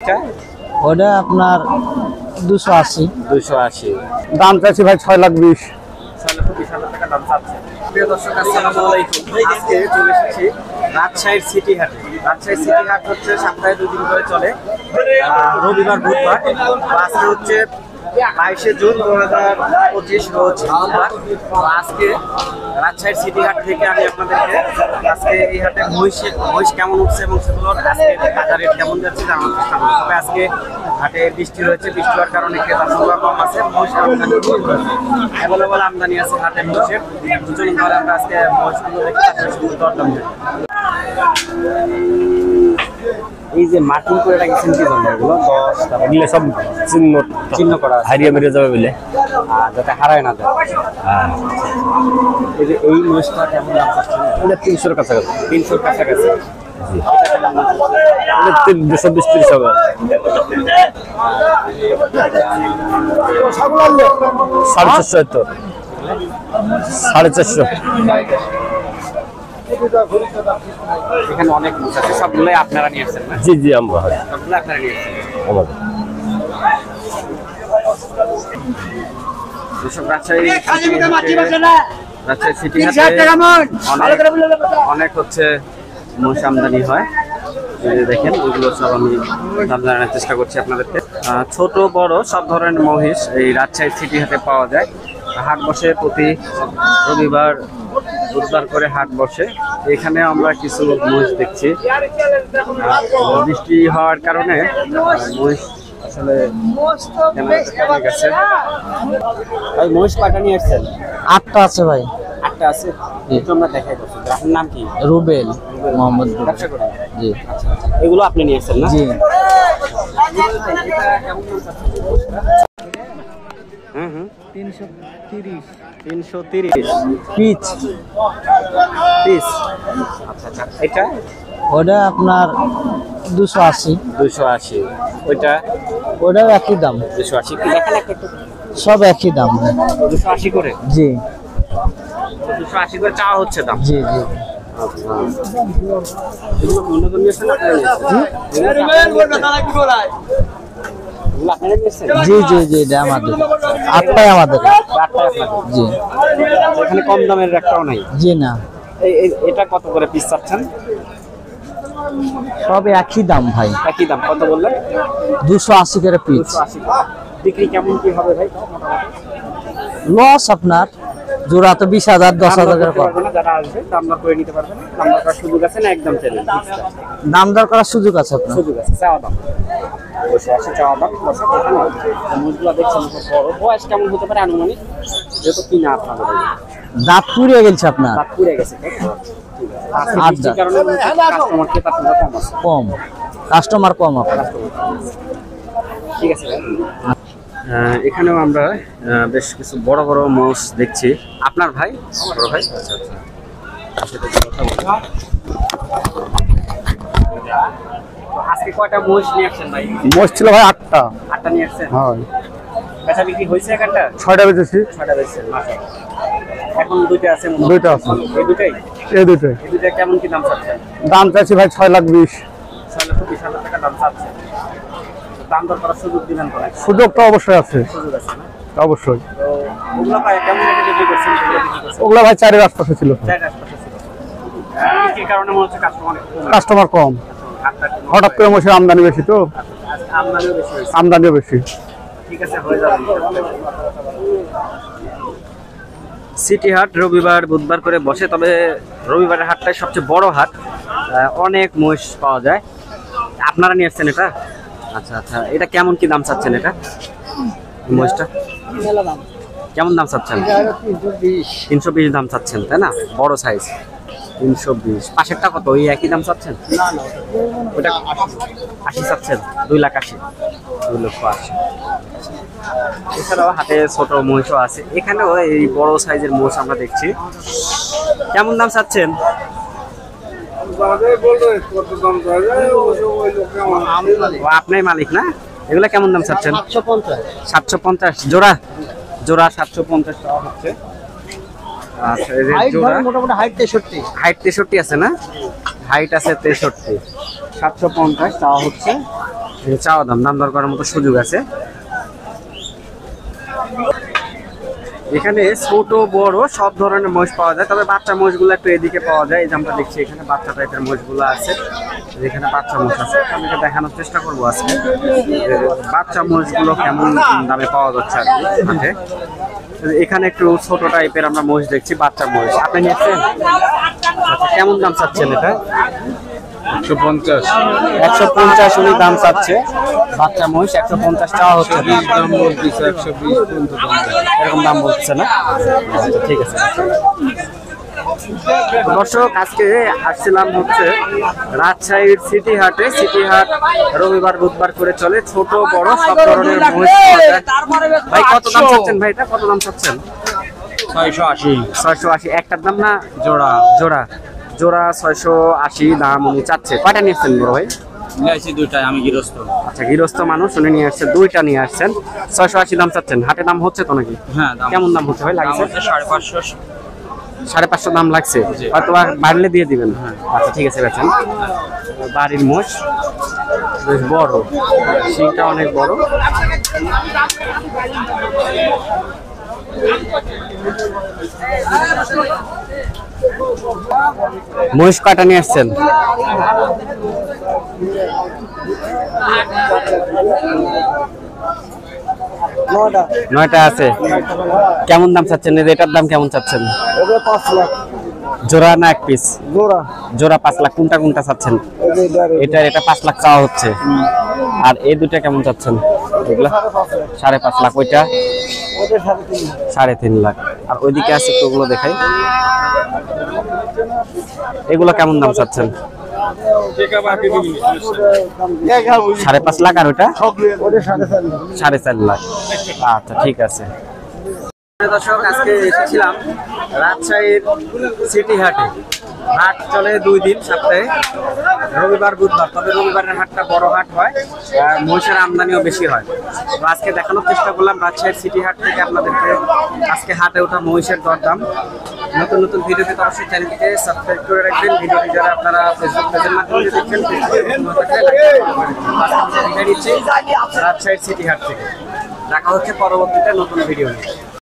ওটা আপনার 280। দাম চাইছি ভাই 6,20,000। 6,20,000 টাকা দাম চাচ্ছে। প্রিয় দর্শক, আসসালামু আলাইকুম। আজকে চলে এসেছি রাজশাহীর সিটি হাটে। রাজশাহীর সিটি হাট হচ্ছে সপ্তাহে 2 দিন করে চলে, রবিবার বুধবার। আজকে হচ্ছে 22শে জুন 2025 রোজ বুধবার। আজকে রাজশাহীর সিটি হাট থেকে আমি আপনাদেরকে আজকে এই হাটে মহিষ কেমন উঠছে এবং সেগুলোর আজকে বাজার রেট কেমন যাচ্ছে জানার চেষ্টা করবো। তবে আজকে হাটে বৃষ্টি রয়েছে, বৃষ্টি হওয়ার কারণে ক্রেতার সংখ্যা কম আছে। মহিষ অ্যাভেলেবল আমদানি আছে হাটে মহিষের। চলুন তাহলে আমরা আজকে মহিষগুলো দেখি, তারপরে সেগুলো দরদাম দেখি। এই যে মার্কিং করে রাখছেন কি জন্য এগুলো? 10 এগুলো সব চিহ্ন করা হারিয়ে মেরে যাবে বলে, যাতে হারায় না যায়। এই যে এই মহিষটা কেমন দাম চাচ্ছেন? এটা 300-এর কাছাকাছি। 300-র কাছাকাছি। 220-30 টাকা। 450, 450। এখানে অনেক মহিষ আছে, সবগুলোই আপনারা নিয়ে আসছেন না? জি জি, আমরা সবগুলো আপনারা নিয়ে আসছেন। আমাদের রাজশাহী সিটি অনেক হচ্ছে মহিষ আমদানি হয়। দেখেন ওইগুলো সব আমি দাম জানানোর চেষ্টা করছি আপনাদেরকে। ছোট বড় সব ধরনের মহিষ এই রাজশাহী সিটি হাটে পাওয়া যায়। হাট বসে প্রতি রবিবার বুধবার করে হাট বসে। এখানে আমরা কিছু মহিষ দেখছি। বৃষ্টি হওয়ার কারণে মহিষ আসলে কমে গেছে। ভাই মহিষ কয়টা নিয়ে আসছেন? 8টা আছে ভাই। 8টা আছে। আমরা দেখাই করছি। আপনার নাম কি? রুবেল মোহাম্মদ। ব্যবসা করেন? জি। এগুলো আপনি নিয়ে আসছেন না? জি। হুম 330 পিচ। পিচ। আচ্ছা, এটা ওটা আপনার 280। ওইটা ওটাও একই দাম। 280 কি দেখেন একটা সব একই দাম। 280 করে? জি। 280 করে চাওয়া হচ্ছে দাম? জি জি। এগুলো মনোদন নিয়েছেন জি জি জি, এটা আমাদের 8টাই আমাদের। জি। এখানে কম দামের একটাও নাই? জি না। এটা কত করে পিস চাচ্ছেন? সব একই দাম ভাই। একই দাম। কত বললেন? 280 করে পিস। 280। বিক্রি কেমন কি হবে ভাই? লস আপনার জোড়া তো 20,000 10,000 করে পাবেন। যারা আসবে দাম দর করে নিতে পারবেন। দাম দর করার সুযোগ আছে না? একদম চলে দাম দর করার সুযোগ আছে আপনার। সুযোগ আছে। চাওয়া দাম 280 চাওয়া দাম। মুজগুলো দেখছেন বড়। বয়স কেমন হতে পারে আনুমানিক? যেহেতু কিনা আপনাদের দাঁত পুড়িয়ে গেছে আপনার। দাঁত পুড়ে গেছে। কম কাস্টমার কম আপনার। ঠিক আছে। এখানেও আমরা বেশ কিছু বড় বড় মোষ দেখছি। আপনার ভাই? বড় ভাই। আজকে কয়টা মোষ নিয়ে আসছেন ভাই? মোষ ছিল ভাই 8টা। 8টা নিয়ে আসছেন? হ্যাঁ। বেচা বিক্রি হয়েছে? একটা 6টা বেচেছি। 6টা বেচছেন। এখন 2টা আছে? 2টা আছে। এই দুটাই? এই দুটোই। এই দুটা কেমন কি দাম চাচ্ছেন? দাম চাইছি ভাই 6,20,000। 6,20,000 টাকা দাম চাচ্ছে। দাম দর করার সুযোগ দিবেন তো? সুযোগ তো অবশ্যই আছে। সুযোগ আছে না? অবশ্যই। তো ওগুলো ভাই কেমন রেটে বিক্রি করছেন? ওগুলা ভাই 4-এর আশপাশে ছিল। 4-এর আশপাশে ছিল। কি কারণে মনে হচ্ছে কাস্টমার কম। হঠাৎ করে মহিষের আমদানি বেশি তো। আমদানিও বেশি। ঠিক আছে, হয়ে যাবে। সিটি হাট রবিবার বুধবার করে বসে। তবে রবিবারের হাটটাই সবচেয়ে বড় হাট। অনেক মহিষ পাওয়া যায়। আপনারা নিয়ে আসছেন এটা? আচ্ছা আচ্ছা। এটা কেমন কি দাম চাচ্ছেন? এটা মহিষটা কেমন দাম চাচ্ছেন? 320 দাম চাচ্ছেন, তাই না? বড় সাইজ 320। পাশেরটা কত? ওই একই দাম চাচ্ছেন? ওটা 80 চাচ্ছেন? 2,80,000। 2,80,000। এছাড়াও হাটে ছোট মহিষও আছে। এখানেও এই বড় সাইজের মহিষ আমরা দেখছি। কেমন দাম চাচ্ছেন? আপনার মালিক না? এগুলা কেমন দাম চাচ্ছেন? 750 জোড়া। 750 টাকা হচ্ছে। আচ্ছা, এই জোড়া মোটামুটি হাইট 63। হাইট 63 আছে না? হাইট আছে 63। 750 টাকা হচ্ছে। চাওয়া দাম, দাম দর করার মতো সুযোগ আছে। এখানে ছোট বড় সব ধরনের মহিষ পাওয়া যায়, তবে বাচ্চা মহিষগুলো একটু এদিকে পাওয়া যায়। এই যে আমরা দেখছি এখানে বাচ্চা টাইপের মহিষগুলো আছে, যেখানে বাচ্চা মহিষ আছে আপনাদেরকে দেখানোর চেষ্টা করবো আজকে যে বাচ্চা মহিষগুলো কেমন দামে পাওয়া যাচ্ছে আর কি হাটে। এখানে একটু ছোট টাইপের আমরা মহিষ দেখছি, বাচ্চা মহিষ। আপনি নিয়েছেন? আচ্ছা, কেমন দাম চাচ্ছেন এটা? 150 150 উনি দাম চাচ্ছে। বাচ্চা মহিষ 150 টাকা হচ্ছে, দাম বলতেছে 120 পর্যন্ত দাম। এরকম দাম বলছে না? আচ্ছা, ঠিক আছে। তো দর্শক, আজকে আসছিলাম হচ্ছে রাজশাহীর সিটি হাটে। সিটি হাট রবিবার বুধবার করে চলে, ছোট বড় সব ধরনের মহিষ পাওয়া যায়। ভাই কত দাম চাচ্ছেন? ভাই এটা কত দাম চাচ্ছেন? 680 680 একটার দাম না? জোড়া। জোড়া জোড়া 680 দাম উনি চাচ্ছে। কয়টা নিয়েছেন বড় ভাই? নিয়েছি দুইটাই, আমি গৃহস্থ। আচ্ছা, গৃহস্থ মানুষ, উনি নিয়ে আসছে, দুইটা নিয়ে আসছেন। 680 দাম চাচ্ছেন। হাটে দাম হচ্ছে তো নাকি? হ্যাঁ, কেমন দাম হচ্ছে ভাই? লাগছে 550। 550 দাম লাগছে, হয়তো আর বাড়লে দিয়ে দিবেন। আচ্ছা, ঠিক আছে। বেচেন। বাড়ির মোষ বেশ বড়, শিংটা অনেক বড়। মহিষ কয়টা নিয়ে আসছেন? নয়টা আছে। কেমন দাম চাচ্ছেন? এটার দাম কেমন চাচ্ছেন? 5 লাখ জোড়া না এক পিস? জোড়া। জোড়া 5 লাখ। কোনটা কোনটা চাচ্ছেন? এটা 5 লাখ চাওয়া হচ্ছে। আর এই দুটা কেমন চাচ্ছেন? এগুলা 5.5 লাখ। ওইটা 3.5 লাখ। আর ওইদিকে আছে তো, ওগুলো দেখাই। এগুলো কেমন দাম চাচ্ছেন? 5.5 লাখ। আর ওইটা 4.5 লাখ। আচ্ছা, ঠিক আছে। দর্শক, আজকে এসেছিলাম রাজশাহীর সিটি হাটে। হাট চলে 2 দিন সপ্তাহে, রবিবার বুধবার। তবে রবিবারের হাটটা বড় হাট হয়, মহিষের আমদানিও বেশি হয়। তো আজকে দেখানোর চেষ্টা করলাম রাজশাহীর সিটি হাট থেকে আপনাদেরকে আজকে হাটে ওঠা মহিষের দরদাম। নতুন নতুন ভিডিও পেতে অবশ্যই চ্যানেলটিকে সাবস্ক্রাইব করে রাখবেন। ভিডিওটি যারা আপনারা ফেসবুক পেজের মাধ্যমে দেখছেন, রাজশাহীর সিটি হাট থেকে। দেখা হচ্ছে পরবর্তীতে নতুন ভিডিও নিয়ে।